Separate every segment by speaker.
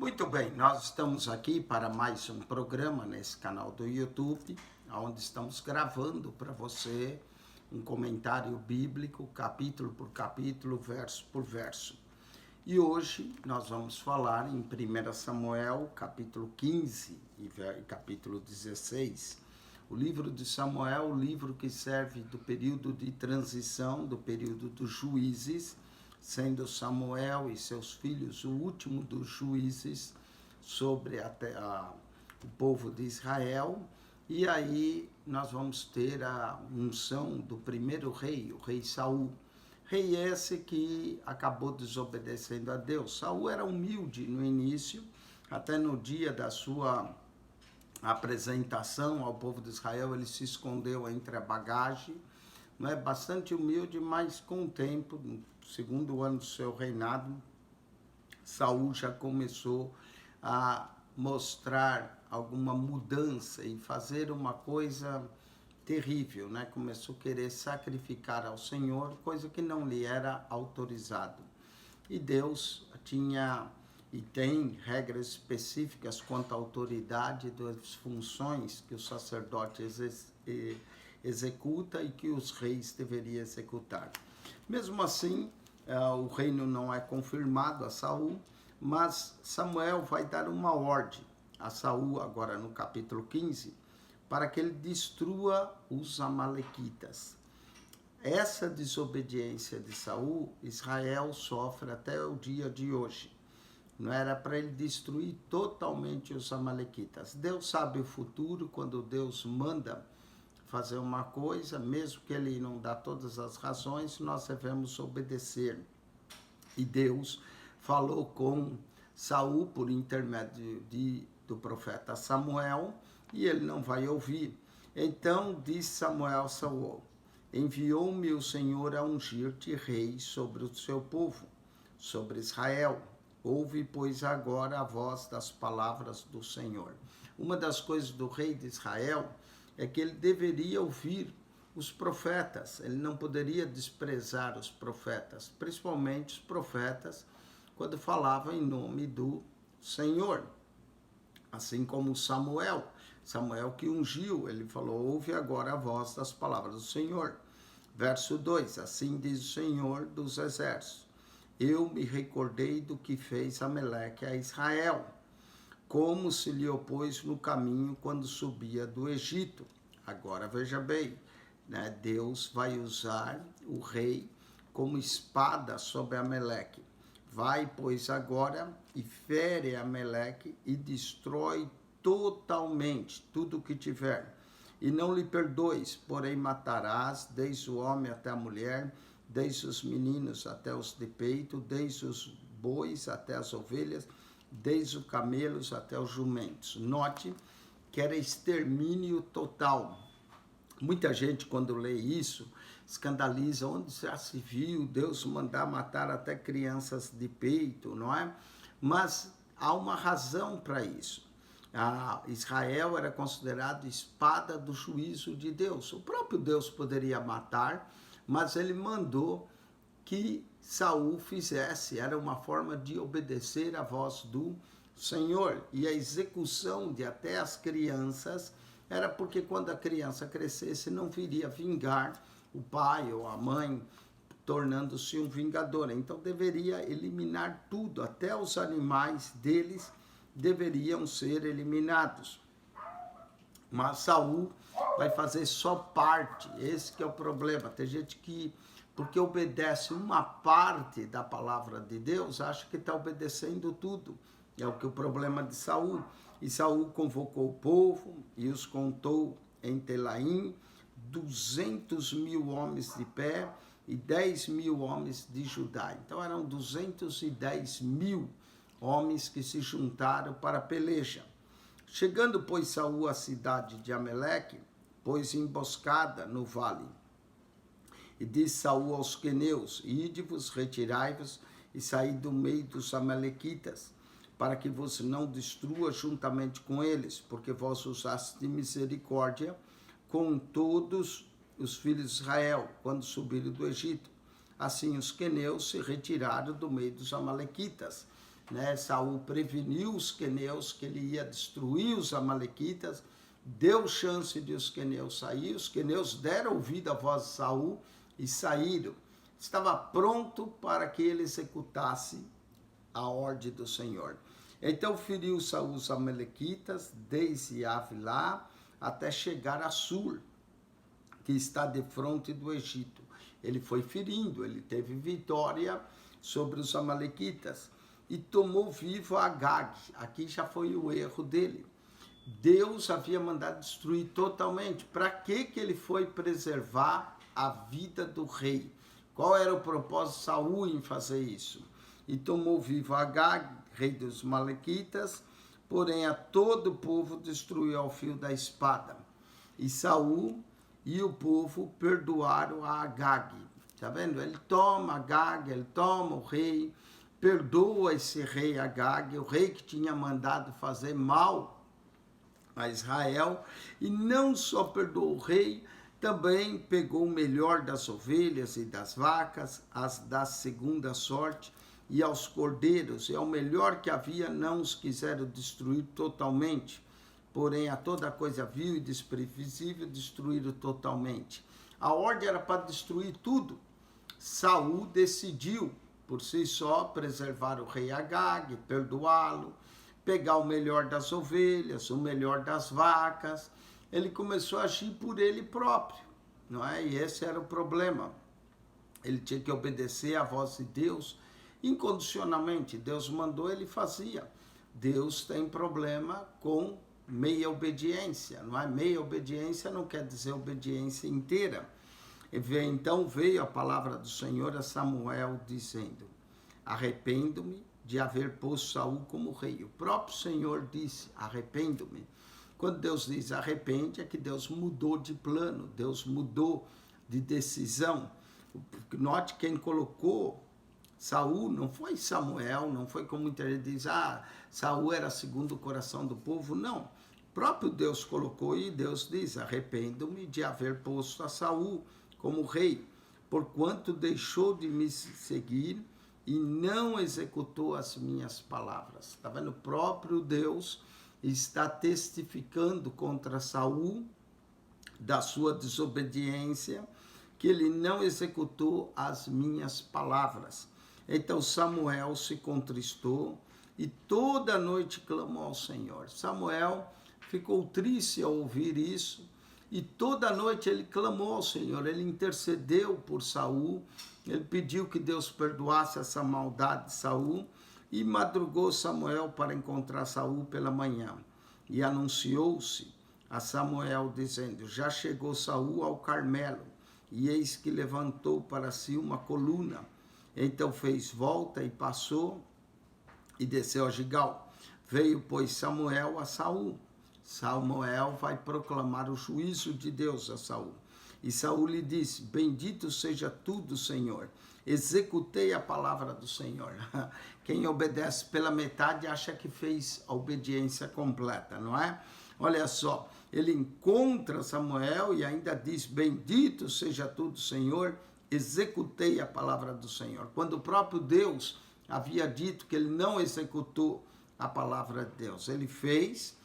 Speaker 1: Muito bem, nós estamos aqui para mais um programa nesse canal do YouTube, onde estamos gravando para você um comentário bíblico, capítulo por capítulo, verso por verso. E hoje nós vamos falar em 1 Samuel, capítulo 15 e capítulo 16. O livro de Samuel, o livro que serve do período de transição, do período dos juízes, sendo Samuel e seus filhos o último dos juízes sobre o povo de Israel. E aí nós vamos ter a unção do primeiro rei, o rei Saul. Rei esse que acabou desobedecendo a Deus. Saul era humilde no início, até no dia da sua apresentação ao povo de Israel, ele se escondeu entre a bagagem, não é? Bastante humilde, mas com o tempo, no segundo ano do seu reinado, Saul já começou a mostrar alguma mudança e fazer uma coisa terrível, né? Começou a querer sacrificar ao Senhor, coisa que não lhe era autorizado. E Deus tinha e tem regras específicas quanto à autoridade das funções que o sacerdote executa e que os reis deveriam executar. Mesmo assim, o reino não é confirmado a Saul, mas Samuel vai dar uma ordem a Saul, agora no capítulo 15, para que ele destrua os amalequitas. Essa desobediência de Saul, Israel sofre até o dia de hoje. Não era para ele destruir totalmente os amalequitas. Deus sabe o futuro, quando Deus manda fazer uma coisa, mesmo que ele não dá todas as razões, nós devemos obedecer. E Deus falou com Saul por intermédio do profeta Samuel, e ele não vai ouvir. Então disse Samuel a Saul: enviou-me o Senhor a ungir-te rei sobre o seu povo, sobre Israel. Ouve, pois, agora a voz das palavras do Senhor. Uma das coisas do rei de Israel é que ele deveria ouvir os profetas. Ele não poderia desprezar os profetas, principalmente os profetas quando falavam em nome do Senhor. Assim como Samuel que ungiu, ele falou: ouve agora a voz das palavras do Senhor. Verso 2, assim diz o Senhor dos exércitos: eu me recordei do que fez Amaleque a Israel, como se lhe opôs no caminho quando subia do Egito. Agora veja bem, né? Deus vai usar o rei como espada sobre Amaleque. Vai, pois, agora e fere Amaleque e destrói totalmente tudo o que tiver. E não lhe perdoes, porém matarás, desde o homem até a mulher, desde os meninos até os de peito, desde os bois até as ovelhas, desde os camelos até os jumentos. Note que era extermínio total. Muita gente, quando lê isso, escandaliza: onde já se viu Deus mandar matar até crianças de peito, não é? Mas há uma razão para isso. Israel era considerado espada do juízo de Deus. O próprio Deus poderia matar, mas ele mandou que Saul fizesse. Era uma forma de obedecer à voz do Senhor. E a execução de até as crianças era porque quando a criança crescesse não viria vingar o pai ou a mãe, tornando-se um vingador. Então deveria eliminar tudo, até os animais deles deveriam ser eliminados. Mas Saul vai fazer só parte. Esse que é o problema. Tem gente que, porque obedece uma parte da palavra de Deus, acha que está obedecendo tudo. É o que o problema de Saul. E Saul convocou o povo e os contou em Telaim, 200.000 homens de pé e 10.000 homens de Judá. Então eram 210.000 homens que se juntaram para a peleja. Chegando, pois, Saul à cidade de Amaleque, pôs emboscada no vale. E disse Saul aos queneus: ide-vos, retirai-vos e saí do meio dos amalequitas, para que vos não destrua juntamente com eles, porque vós usaste de misericórdia com todos os filhos de Israel, quando subiram do Egito. Assim os queneus se retiraram do meio dos amalequitas. né? Saul preveniu os queneus que ele ia destruir os amalequitas, deu chance de os queneus sair, os queneus deram ouvido à voz de Saul e saíram. Estava pronto para que ele executasse a ordem do Senhor. Então feriu Saul os amalequitas, desde Avilá até chegar a Sur, que está de fronte do Egito. Ele foi ferindo, ele teve vitória sobre os amalequitas e tomou vivo Agag. Aqui já foi o erro dele. Deus havia mandado destruir totalmente. Para que ele foi preservar a vida do rei? Qual era o propósito de Saul em fazer isso? E tomou vivo Agag, rei dos Amalequitas, porém a todo o povo destruiu ao fio da espada. E Saul e o povo perdoaram a Agag. Tá vendo? Ele toma Agag, ele toma o rei, perdoa esse rei Agag, o rei que tinha mandado fazer mal a Israel, e não só perdoou o rei, também pegou o melhor das ovelhas e das vacas, as da segunda sorte, e aos cordeiros, e ao melhor que havia, não os quiseram destruir totalmente, porém a toda coisa vil e desprevisível destruíram totalmente. A ordem era para destruir tudo. Saul decidiu, por si só, preservar o rei Agag, perdoá-lo, pegar o melhor das ovelhas, o melhor das vacas. Ele começou a agir por ele próprio, não é? E esse era o problema. Ele tinha que obedecer à voz de Deus incondicionalmente. Deus mandou, ele fazia. Deus tem problema com meia obediência, não é? Meia obediência não quer dizer obediência inteira. Então veio a palavra do Senhor a Samuel dizendo: arrependo-me de haver posto Saul como rei. O próprio Senhor disse: arrependo-me. Quando Deus diz arrepende, é que Deus mudou de plano, Deus mudou de decisão. Note, quem colocou Saul não foi Samuel, não foi como muita gente diz, Saul era segundo o coração do povo. Não, o próprio Deus colocou, e Deus diz: arrependo-me de haver posto a Saul como rei, porquanto deixou de me seguir e não executou as minhas palavras. Está vendo? O próprio Deus está testificando contra Saul da sua desobediência, que ele não executou as minhas palavras. Então Samuel se contristou e toda noite clamou ao Senhor. Samuel ficou triste ao ouvir isso, e toda noite ele clamou ao Senhor, ele intercedeu por Saul, ele pediu que Deus perdoasse essa maldade de Saul, e madrugou Samuel para encontrar Saul pela manhã. E anunciou-se a Samuel dizendo: já chegou Saul ao Carmelo, e eis que levantou para si uma coluna. Então fez volta e passou e desceu a Gigal. Veio, pois, Samuel a Saul. Samuel vai proclamar o juízo de Deus a Saul. E Saul lhe disse: bendito seja tu do Senhor, executei a palavra do Senhor. Quem obedece pela metade acha que fez a obediência completa, não é? Olha só, ele encontra Samuel e ainda diz: bendito seja tu do Senhor, executei a palavra do Senhor. Quando o próprio Deus havia dito que ele não executou a palavra de Deus, ele fez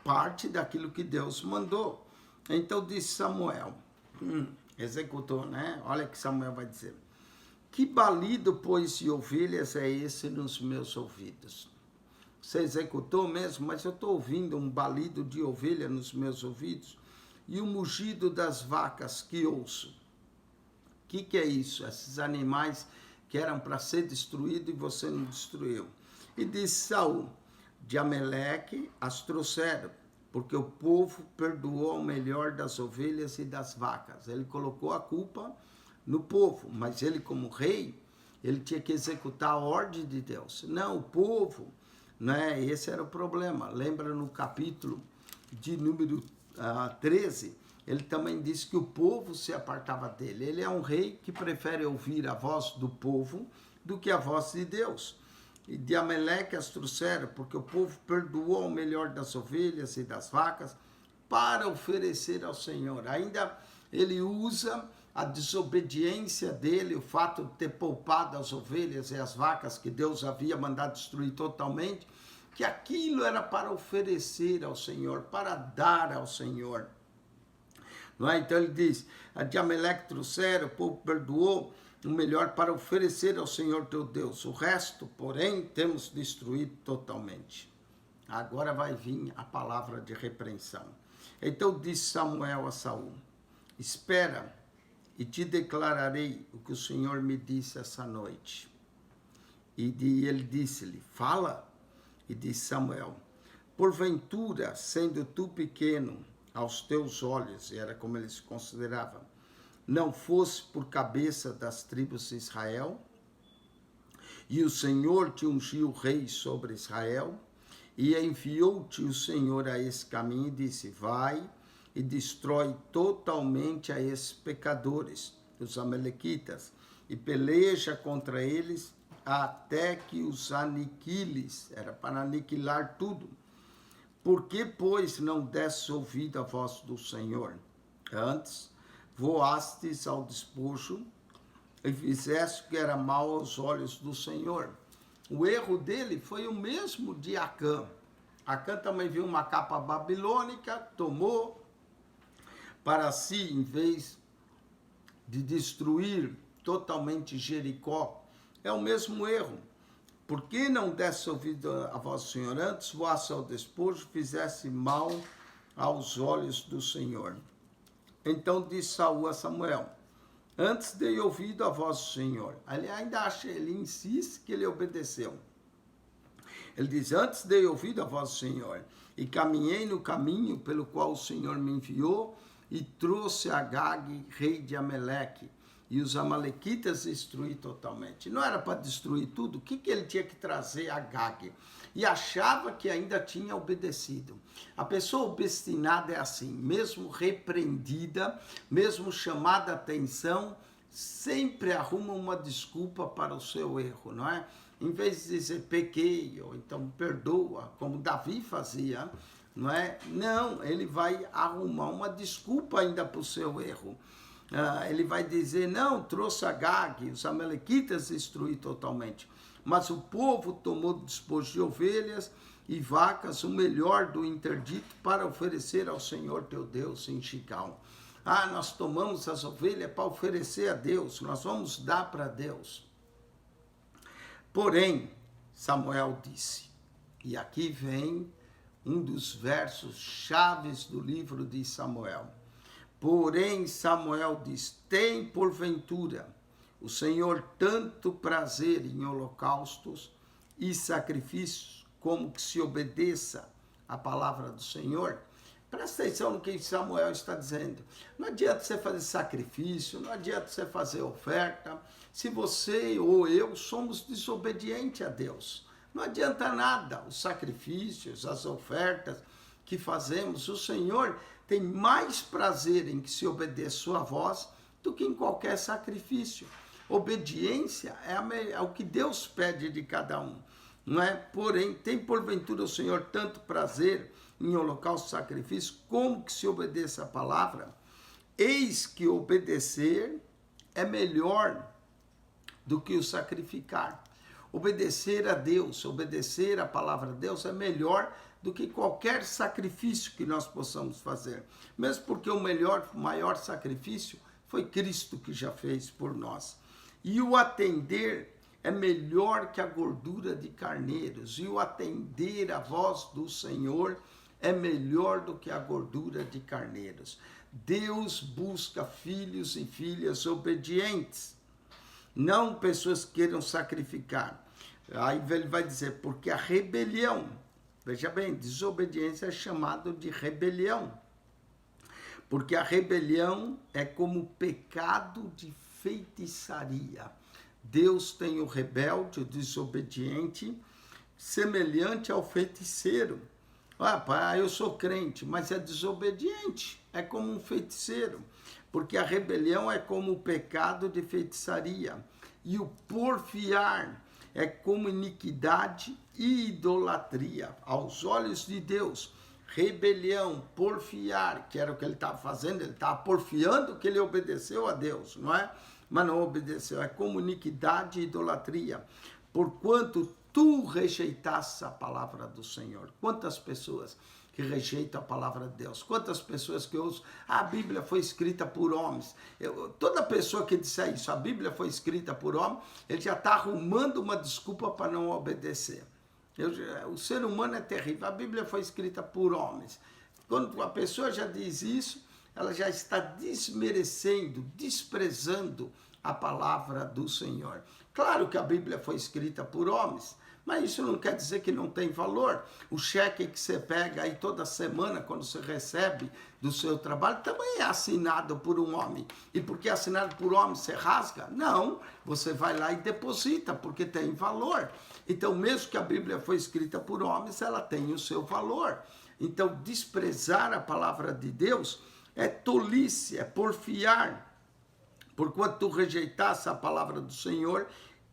Speaker 1: parte daquilo que Deus mandou. Então disse Samuel, executou, né? Olha o que Samuel vai dizer: que balido, pois, de ovelhas é esse nos meus ouvidos? Você executou mesmo, mas eu estou ouvindo um balido de ovelha nos meus ouvidos e o mugido das vacas que ouço. O que é isso? Esses animais que eram para ser destruídos e você não destruiu. E disse Saul: de Ameleque as trouxeram, porque o povo perdoou o melhor das ovelhas e das vacas. Ele colocou a culpa no povo, mas ele, como rei, ele tinha que executar a ordem de Deus. Não, o povo, né? Esse era o problema. Lembra no capítulo de número 13, ele também disse que o povo se apartava dele. Ele é um rei que prefere ouvir a voz do povo do que a voz de Deus. E de Ameleque as trouxeram, porque o povo perdoou o melhor das ovelhas e das vacas para oferecer ao Senhor. Ainda ele usa a desobediência dele, o fato de ter poupado as ovelhas e as vacas que Deus havia mandado destruir totalmente, que aquilo era para oferecer ao Senhor, para dar ao Senhor. Não é? Então ele diz, a de Amaleque trouxeram, o povo perdoou, o melhor para oferecer ao Senhor teu Deus. O resto, porém, temos destruído totalmente. Agora vai vir a palavra de repreensão. Então disse Samuel a Saul, espera e te declararei o que o Senhor me disse essa noite. E ele disse-lhe, fala. E disse Samuel, porventura, sendo tu pequeno aos teus olhos, e era como ele se considerava, não fosse por cabeça das tribos de Israel, e o Senhor te ungiu rei sobre Israel, e enviou-te o Senhor a esse caminho, e disse, vai e destrói totalmente a esses pecadores, os amalequitas, e peleja contra eles até que os aniquiles, era para aniquilar tudo. Por que, pois, não desse ouvido à voz do Senhor? Antes, voastes ao despojo e fizeste o que era mal aos olhos do Senhor. O erro dele foi o mesmo de Acã. Acã também viu uma capa babilônica, tomou para si, em vez de destruir totalmente Jericó. É o mesmo erro. Por que não desse ouvido à voz do Senhor antes, voasse ao despojo, fizesse mal aos olhos do Senhor? Então disse Saul a Samuel, antes dei ouvido à voz do Senhor. Ele insiste que ele obedeceu. Ele diz, antes dei ouvido à voz do Senhor, e caminhei no caminho pelo qual o Senhor me enviou, e trouxe Agag, rei de Amaleque, e os amalequitas destruí totalmente. Não era para destruir tudo? O que ele tinha que trazer? Agag. E achava que ainda tinha obedecido. A pessoa obstinada é assim, mesmo repreendida, mesmo chamada a atenção, sempre arruma uma desculpa para o seu erro, não é? Em vez de dizer pequei, ou então perdoa, como Davi fazia, não é? Não, ele vai arrumar uma desculpa ainda para o seu erro. Ele vai dizer, não, trouxe Agag, os amalequitas destruí totalmente. Mas o povo tomou despojo de ovelhas e vacas, o melhor do interdito, para oferecer ao Senhor teu Deus em Gigal. Nós tomamos as ovelhas para oferecer a Deus, nós vamos dar para Deus. Porém, Samuel disse, e aqui vem um dos versos chaves do livro de Samuel. Porém, Samuel diz, tem porventura o Senhor tanto prazer em holocaustos e sacrifícios, como que se obedeça a palavra do Senhor? Presta atenção no que Samuel está dizendo. Não adianta você fazer sacrifício, não adianta você fazer oferta, se você ou eu somos desobedientes a Deus. Não adianta nada, os sacrifícios, as ofertas que fazemos, o Senhor tem mais prazer em que se obedeça sua voz do que em qualquer sacrifício. Obediência é o que Deus pede de cada um, não é? Porém, tem porventura o Senhor tanto prazer em holocausto e sacrifício, como que se obedeça a palavra? Eis que obedecer é melhor do que o sacrificar. Obedecer a Deus, obedecer a palavra de Deus é melhor do que qualquer sacrifício que nós possamos fazer. Mesmo porque o maior sacrifício foi Cristo que já fez por nós. E o atender é melhor que a gordura de carneiros. E o atender à voz do Senhor é melhor do que a gordura de carneiros. Deus busca filhos e filhas obedientes, não pessoas que queiram sacrificar. Aí ele vai dizer, porque a rebelião, veja bem, desobediência é chamado de rebelião. Porque a rebelião é como o pecado de feitiçaria. Deus tem o rebelde, o desobediente, semelhante ao feiticeiro. Eu sou crente, mas é desobediente, é como um feiticeiro. Porque a rebelião é como o pecado de feitiçaria. E o porfiar é como iniquidade e idolatria. Aos olhos de Deus, rebelião, porfiar, que era o que ele estava fazendo, ele estava porfiando que ele obedeceu a Deus, não é? Mas não obedeceu, é como iniquidade e idolatria, porquanto tu rejeitaste a palavra do Senhor. Quantas pessoas que rejeitam a palavra de Deus, quantas pessoas que usam, a Bíblia foi escrita por homens. Toda pessoa que disser isso, a Bíblia foi escrita por homem, ele já está arrumando uma desculpa para não obedecer. O ser humano é terrível, a Bíblia foi escrita por homens. Quando a pessoa já diz isso, ela já está desmerecendo, desprezando a palavra do Senhor. Claro que a Bíblia foi escrita por homens, mas isso não quer dizer que não tem valor. O cheque que você pega aí toda semana, quando você recebe do seu trabalho, também é assinado por um homem. E porque é assinado por homem, você rasga? Não, você vai lá e deposita, porque tem valor. Então, mesmo que a Bíblia foi escrita por homens, ela tem o seu valor. Então, desprezar a palavra de Deus é tolice, é porfiar. Porquanto tu rejeitaste a palavra do Senhor,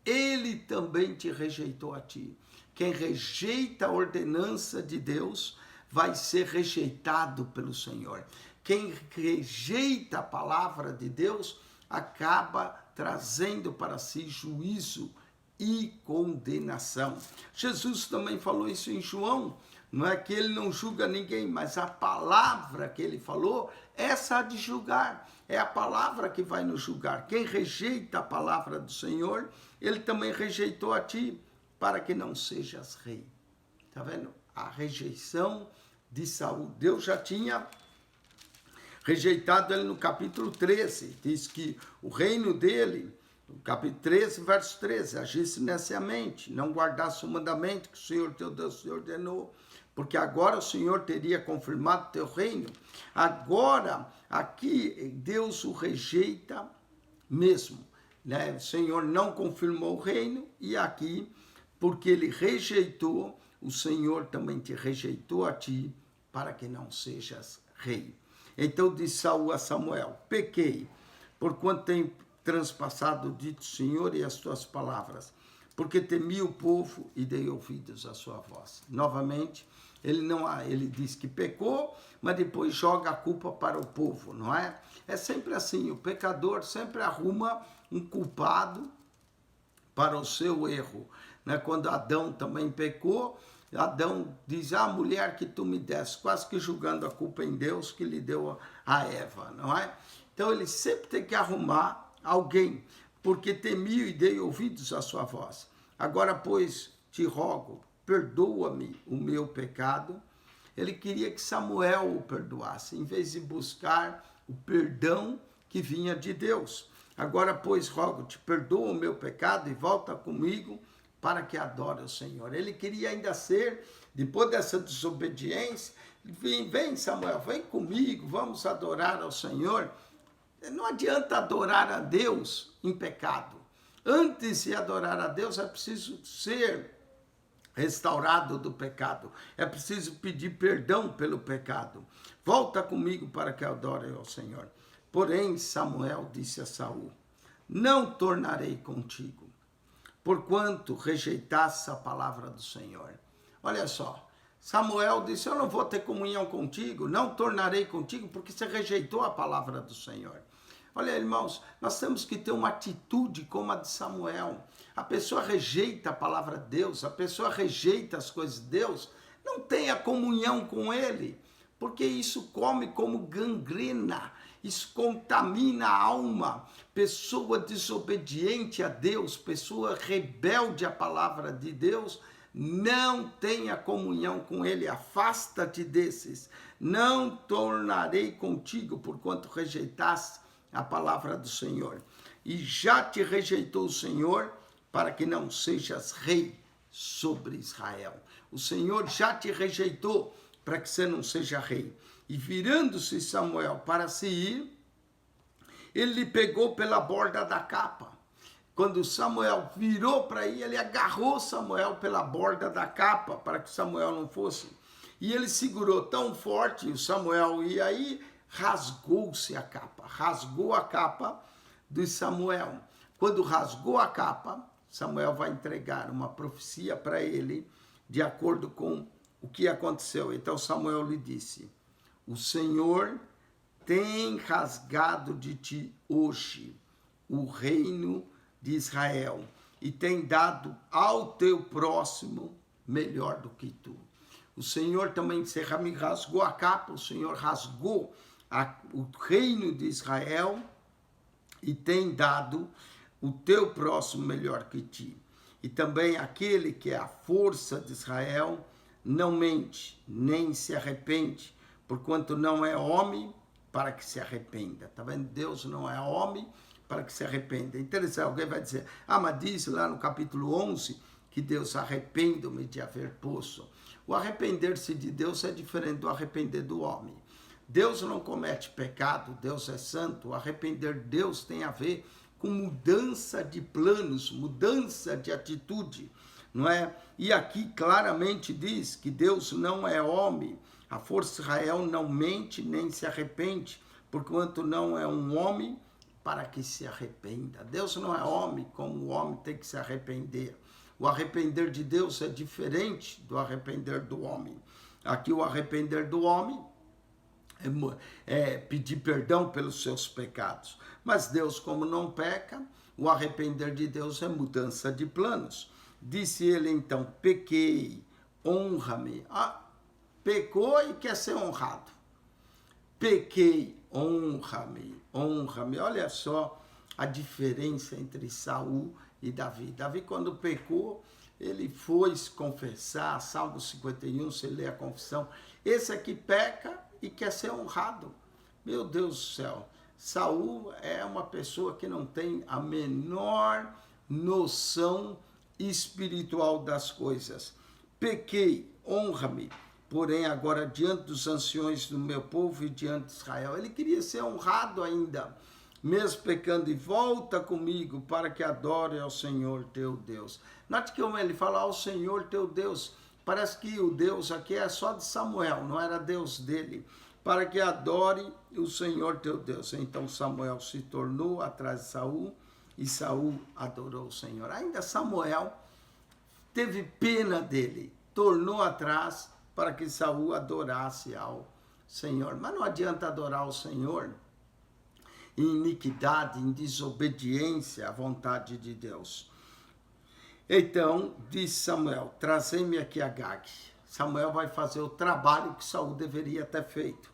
Speaker 1: ele também te rejeitou a ti. Quem rejeita a ordenança de Deus vai ser rejeitado pelo Senhor. Quem rejeita a palavra de Deus acaba trazendo para si juízo e condenação. Jesus também falou isso em João, não é que ele não julga ninguém, mas a palavra que ele falou, essa há de julgar. É a palavra que vai nos julgar. Quem rejeita a palavra do Senhor, ele também rejeitou a ti, para que não sejas rei. Está vendo? A rejeição de Saul. Deus já tinha rejeitado ele no capítulo 13. Diz que o reino dele, no capítulo 13, verso 13, agisse neciamente, não guardasse o mandamento que o Senhor teu Deus te ordenou, porque agora o Senhor teria confirmado teu reino. Agora, aqui, Deus o rejeita mesmo, né? O Senhor não confirmou o reino, e aqui, porque ele rejeitou, o Senhor também te rejeitou a ti, para que não sejas rei. Então disse Saul a Samuel, pequei, porquanto tenho transpassado o dito Senhor e as tuas palavras, porque temi o povo e dei ouvidos à sua voz. Novamente, ele diz que pecou, mas depois joga a culpa para o povo, não é? É sempre assim, o pecador sempre arruma um culpado para o seu erro, né? Quando Adão também pecou, Adão diz, a mulher que tu me deste, quase que julgando a culpa em Deus que lhe deu a Eva, não é? Então ele sempre tem que arrumar alguém, porque temi e dei ouvidos à sua voz. Agora, pois, te rogo, perdoa-me o meu pecado. Ele queria que Samuel o perdoasse, em vez de buscar o perdão que vinha de Deus. Agora, pois, rogo-te, perdoa o meu pecado e volta comigo para que adore o Senhor. Ele queria ainda ser, depois dessa desobediência, vem Samuel, vem comigo, vamos adorar ao Senhor. Não adianta adorar a Deus em pecado. Antes de adorar a Deus, é preciso ser restaurado do pecado. É preciso pedir perdão pelo pecado. Volta comigo para que adore ao Senhor. Porém, Samuel disse a Saul, não tornarei contigo, porquanto rejeitaste a palavra do Senhor. Olha só, Samuel disse, eu não vou ter comunhão contigo, não tornarei contigo, porque você rejeitou a palavra do Senhor. Olha, irmãos, nós temos que ter uma atitude como a de Samuel. A pessoa rejeita a palavra de Deus, a pessoa rejeita as coisas de Deus, não tenha comunhão com ele, porque isso come como gangrena, isso contamina a alma. Pessoa desobediente a Deus, pessoa rebelde à palavra de Deus, não tenha comunhão com ele, afasta-te desses. Não tornarei contigo, porquanto rejeitaste a palavra do Senhor. E já te rejeitou o Senhor, para que não sejas rei sobre Israel. O Senhor já te rejeitou, para que você não seja rei. E virando-se Samuel para se ir, ele lhe pegou pela borda da capa. Quando Samuel virou para ir, ele agarrou Samuel pela borda da capa, para que Samuel não fosse. E ele segurou tão forte, o Samuel ia aí, rasgou-se a capa, rasgou a capa de Samuel. Quando rasgou a capa, Samuel vai entregar uma profecia para ele, de acordo com o que aconteceu? Então Samuel lhe disse: o Senhor tem rasgado de ti hoje o reino de Israel e tem dado ao teu próximo melhor do que tu. O Senhor também se rasgou a capa, o Senhor rasgou o reino de Israel e tem dado o teu próximo melhor que ti. E também aquele que é a força de Israel não mente, nem se arrepende, porquanto não é homem para que se arrependa. Está vendo? Deus não é homem para que se arrependa. Interessante, alguém vai dizer, mas diz lá no capítulo 11 que Deus arrependa-me de haver posto. O arrepender-se de Deus é diferente do arrepender do homem. Deus não comete pecado, Deus é santo. O arrepender de Deus tem a ver com mudança de planos, mudança de atitude, não é? E aqui claramente diz que Deus não é homem, a força de Israel não mente nem se arrepende, porquanto não é um homem para que se arrependa. Deus não é homem como o homem tem que se arrepender. O arrepender de Deus é diferente do arrepender do homem. Aqui o arrepender do homem é pedir perdão pelos seus pecados. Mas Deus, como não peca, o arrepender de Deus é mudança de planos. Disse ele então, pequei, honra-me. Pecou e quer ser honrado. Pequei, honra-me, honra-me. Olha só a diferença entre Saul e Davi. Davi, quando pecou, ele foi se confessar, Salmo 51, você lê a confissão. Esse aqui peca e quer ser honrado. Meu Deus do céu, Saul é uma pessoa que não tem a menor noção espiritual das coisas. Pequei, honra-me, porém agora diante dos anciões do meu povo e diante de Israel. Ele queria ser honrado ainda, mesmo pecando, e volta comigo para que adore ao Senhor teu Deus. Note que ele fala ao Senhor teu Deus. Parece que o Deus aqui é só de Samuel, não era Deus dele. Para que adore o Senhor teu Deus. Então Samuel se tornou atrás de Saul e Saul adorou o Senhor. Ainda Samuel teve pena dele, tornou atrás para que Saul adorasse ao Senhor. Mas não adianta adorar o Senhor em iniquidade, em desobediência à vontade de Deus. Então, disse Samuel, trazei-me aqui Agag. Samuel vai fazer o trabalho que Saul deveria ter feito.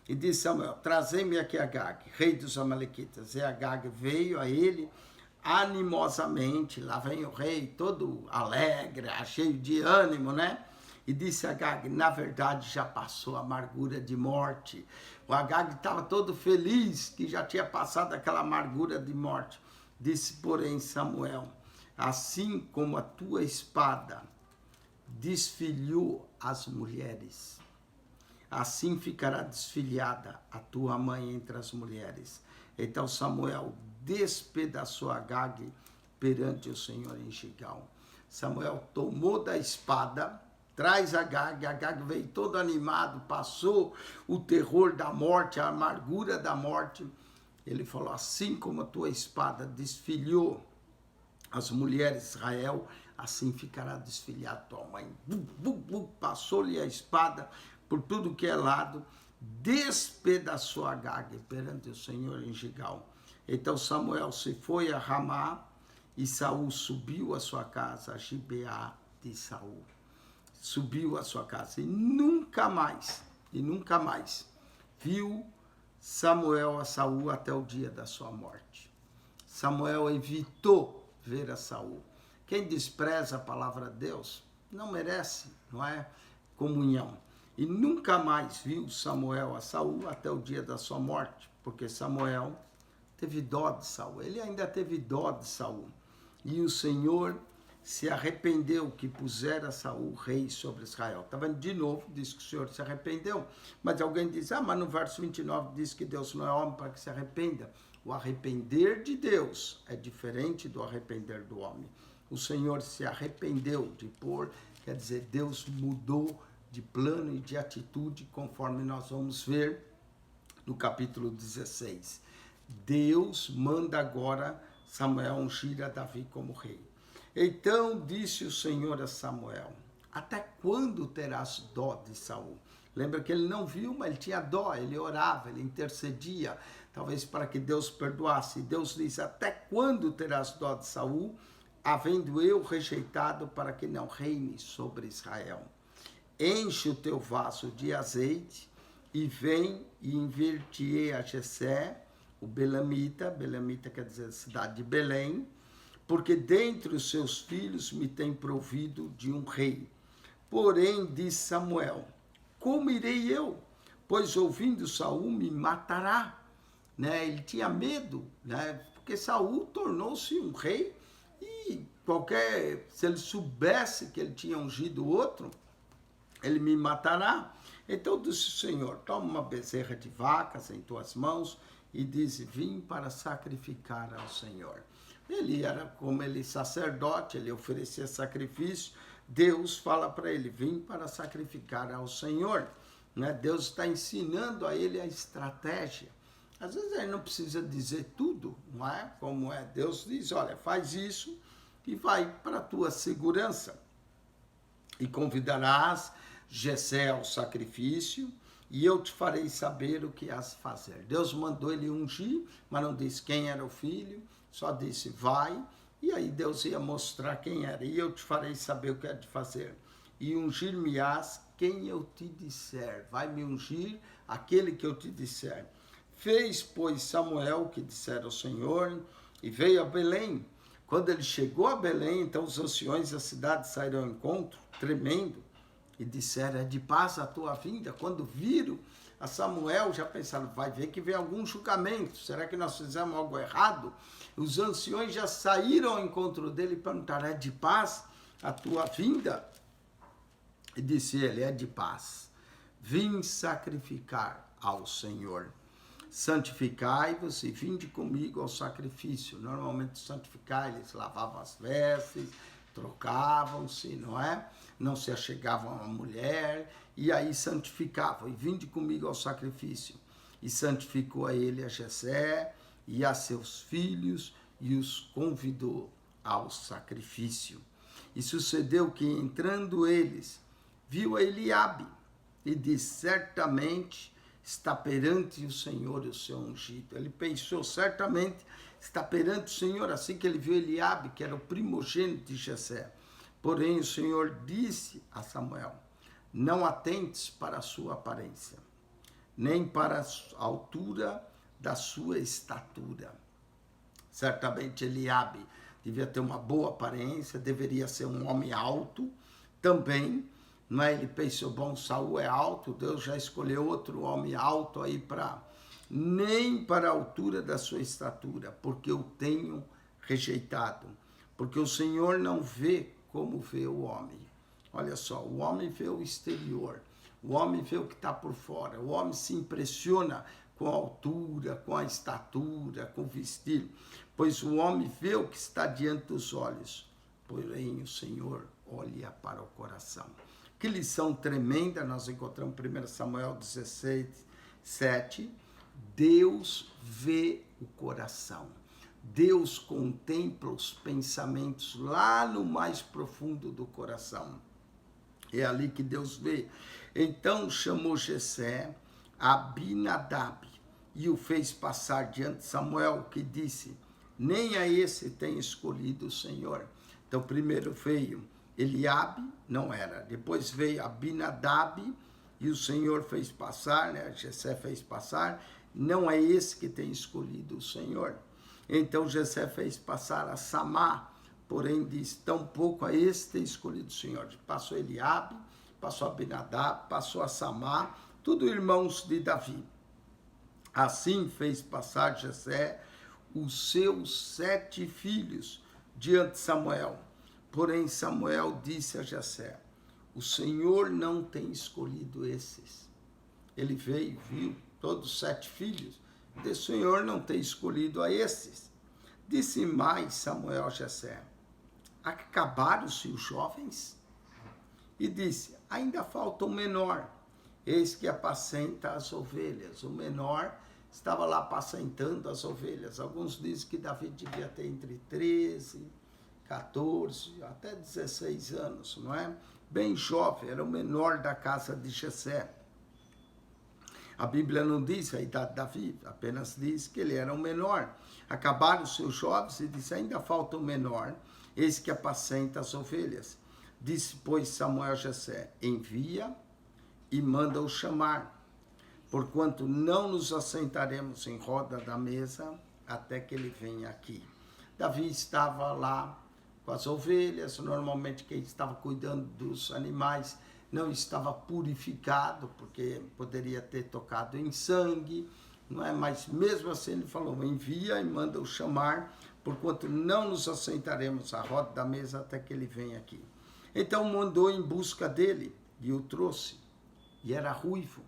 Speaker 1: E disse Samuel, trazei-me aqui Agag, rei dos Amalequitas. E Agag veio a ele animosamente, lá vem o rei todo alegre, cheio de ânimo, né? E disse Agag, na verdade já passou a amargura de morte. O Agag estava todo feliz que já tinha passado aquela amargura de morte. Disse, porém, Samuel, assim como a tua espada desfilhou as mulheres, assim ficará desfilhada a tua mãe entre as mulheres. Então Samuel despedaçou Agag perante o Senhor em Gigal. Samuel tomou da espada, traz Agag, Agag veio todo animado, passou o terror da morte, a amargura da morte. Ele falou, assim como a tua espada desfilhou as mulheres de Israel, assim ficará desfilhada tua mãe. Passou-lhe a espada por tudo que é lado, despedaçou Agag perante o Senhor em Gigal. Então Samuel se foi a Ramá e Saul subiu a sua casa, a Gibeá de Saul. Subiu a sua casa e nunca mais viu Samuel a Saul até o dia da sua morte. Samuel evitou ver a Saul. Quem despreza a palavra de Deus não merece, não é, comunhão. E nunca mais viu Samuel a Saul até o dia da sua morte, porque Samuel teve dó de Saul. Ele ainda teve dó de Saul. E o Senhor se arrependeu que pusera Saul rei sobre Israel. Está vendo? De novo, diz que o Senhor se arrependeu. Mas alguém diz, mas no verso 29 diz que Deus não é homem para que se arrependa. O arrepender de Deus é diferente do arrepender do homem. O Senhor se arrependeu de pôr, quer dizer, Deus mudou de plano e de atitude, conforme nós vamos ver no capítulo 16. Deus manda agora Samuel ungir a Davi como rei. Então disse o Senhor a Samuel, Até quando terás dó de Saul? Lembra que ele não viu, mas ele tinha dó, ele orava, ele intercedia, talvez para que Deus perdoasse. E Deus diz: até quando terás dó de Saul, havendo eu rejeitado para que não reine sobre Israel? Enche o teu vaso de azeite e vem e enviar-te-ei a Jessé, o Belamita quer dizer cidade de Belém, porque dentre os seus filhos me tem provido de um rei. Porém, disse Samuel: como irei eu? Pois ouvindo Saul me matará. Né? Ele tinha medo, né? Porque Saul tornou-se um rei e se ele soubesse que ele tinha ungido outro, ele me matará. Então disse o Senhor: toma uma bezerra de vacas em tuas mãos e diz: vim para sacrificar ao Senhor. Ele era como ele sacerdote, ele oferecia sacrifício. Deus fala para ele: vim para sacrificar ao Senhor. Né? Deus está ensinando a ele a estratégia. Às vezes ele não precisa dizer tudo, não é? Como é? Deus diz: olha, faz isso e vai para a tua segurança. E convidarás Jessé ao sacrifício, e eu te farei saber o que has de fazer. Deus mandou ele ungir, mas não disse quem era o filho, só disse: vai, e aí Deus ia mostrar quem era. E eu te farei saber o que é de fazer. E ungir-me-ás quem eu te disser. Vai me ungir aquele que eu te disser. Fez, pois, Samuel o que dissera ao Senhor, e veio a Belém. Quando ele chegou a Belém, então os anciões da cidade saíram ao encontro, tremendo, e disseram: é de paz a tua vinda. Quando viram a Samuel, já pensaram: vai ver que vem algum julgamento, será que nós fizemos algo errado? Os anciões já saíram ao encontro dele e perguntaram: é de paz a tua vinda? E disse ele: é de paz. Vim sacrificar ao Senhor. Santificai-vos e vinde comigo ao sacrifício. Normalmente santificar, eles lavavam as vestes, trocavam-se, não é? Não se achegavam a mulher, e aí santificavam, e vinde comigo ao sacrifício. E santificou a ele a Jessé e a seus filhos, e os convidou ao sacrifício. E sucedeu que, entrando eles, viu a Eliabe, e disse: certamente está perante o Senhor o seu ungido. Ele pensou: certamente está perante o Senhor, assim que ele viu Eliabe, que era o primogênito de Jessé. Porém o Senhor disse a Samuel: não atentes para a sua aparência, nem para a altura da sua estatura. Certamente Eliabe devia ter uma boa aparência, deveria ser um homem alto também. Não é? Ele pensou: bom, Saul é alto, Deus já escolheu outro homem alto aí nem para a altura da sua estatura, porque eu tenho rejeitado. Porque o Senhor não vê como vê o homem. Olha só, o homem vê o exterior, o homem vê o que está por fora, o homem se impressiona com a altura, com a estatura, com o vestir, pois o homem vê o que está diante dos olhos, porém o Senhor olha para o coração. Que lição tremenda nós encontramos em 1 Samuel 16, 7. Deus vê o coração. Deus contempla os pensamentos lá no mais profundo do coração. É ali que Deus vê. Então chamou Jessé Abinadab e o fez passar diante de Samuel, que disse: nem a esse tem escolhido o Senhor. Então primeiro veio Eliabe, não era. Depois veio Abinadab e o Senhor fez passar, né? Jessé fez passar. Não é esse que tem escolhido o Senhor. Então Jessé fez passar a Samá, porém diz: tampouco a esse tem escolhido o Senhor. Passou Eliabe, passou Abinadab, passou a Samá, tudo irmãos de Davi. Assim fez passar Jessé os seus 7 filhos diante de Samuel. Porém Samuel disse a Jessé: o Senhor não tem escolhido esses. Ele veio, viu todos os 7 filhos, o Senhor não tem escolhido a esses. Disse mais Samuel a Jessé: acabaram-se os jovens? E disse: ainda falta o menor, eis que apacenta as ovelhas. O menor estava lá apacentando as ovelhas. Alguns dizem que Davi devia ter entre 13, 14, até 16 anos, não é? bem jovem, era o menor da casa de Jessé. A Bíblia não diz a idade de Davi, apenas diz que ele era o menor. Acabaram os seus jovens e disse, ainda falta o menor, eis que apacenta as ovelhas. Disse, pois, Samuel a Jessé, envia e manda-o chamar, porquanto não nos assentaremos em roda da mesa até que ele venha aqui. Davi estava lá com as ovelhas, normalmente quem estava cuidando dos animais não estava purificado, porque poderia ter tocado em sangue, não é? Mas mesmo assim ele falou, envia e manda-o chamar, porquanto não nos assentaremos à roda da mesa até que ele venha aqui. Então mandou em busca dele e o trouxe, e era ruivo.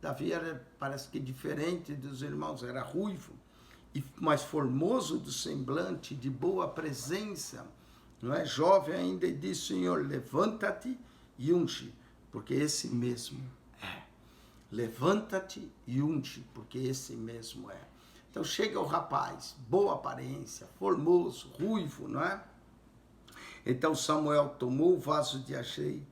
Speaker 1: Davi era, parece que diferente dos irmãos, era ruivo, mas formoso do semblante, de boa presença, não é? Jovem ainda, e disse, Senhor, levanta-te e unge, porque esse mesmo é. Levanta-te e unge, porque esse mesmo é. Então chega o rapaz, boa aparência, formoso, ruivo, não é? Então Samuel tomou o vaso de azeite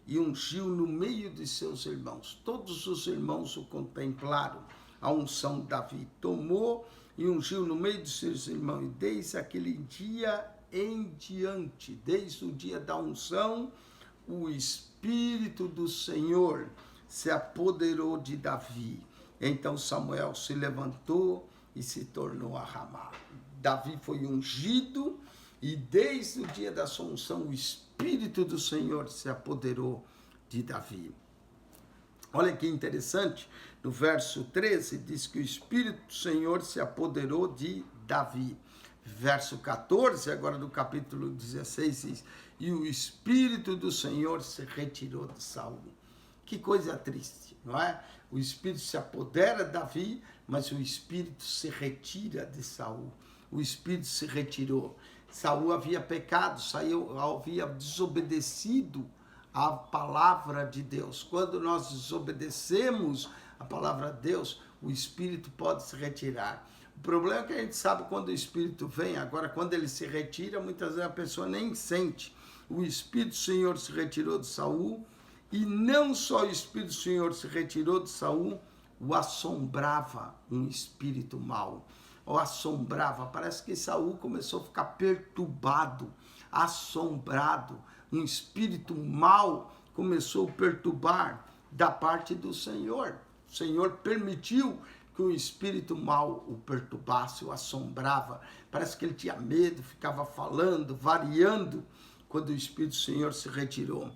Speaker 1: e ungiu no meio de seus irmãos. Todos os irmãos o contemplaram. A unção de Davi tomou e ungiu no meio de seus irmãos. E desde aquele dia em diante, desde o dia da unção, o Espírito do Senhor se apoderou de Davi. Então Samuel se levantou e se tornou a Ramá. Davi foi ungido e desde o dia da sua unção o Espírito do Senhor se apoderou de Davi. Olha que interessante, no verso 13 diz que o Espírito do Senhor se apoderou de Davi. Verso 14, agora do capítulo 16, diz, e o Espírito do Senhor se retirou de Saul. Que coisa triste, não é? O Espírito se apodera de Davi, mas o Espírito se retira de Saul. O Espírito se retirou. Saul havia pecado, havia desobedecido a palavra de Deus. Quando nós desobedecemos a palavra de Deus, o Espírito pode se retirar. O problema é que a gente sabe quando o Espírito vem, agora quando ele se retira, muitas vezes a pessoa nem sente. O Espírito do Senhor se retirou de Saul, e não só o Espírito do Senhor se retirou de Saul, o assombrava um espírito mau. O assombrava, parece que Saul começou a ficar perturbado, assombrado. Um espírito mau começou a perturbar da parte do Senhor. O Senhor permitiu que o espírito mau o perturbasse, o assombrava. Parece que ele tinha medo, ficava falando, variando, quando o Espírito do Senhor se retirou.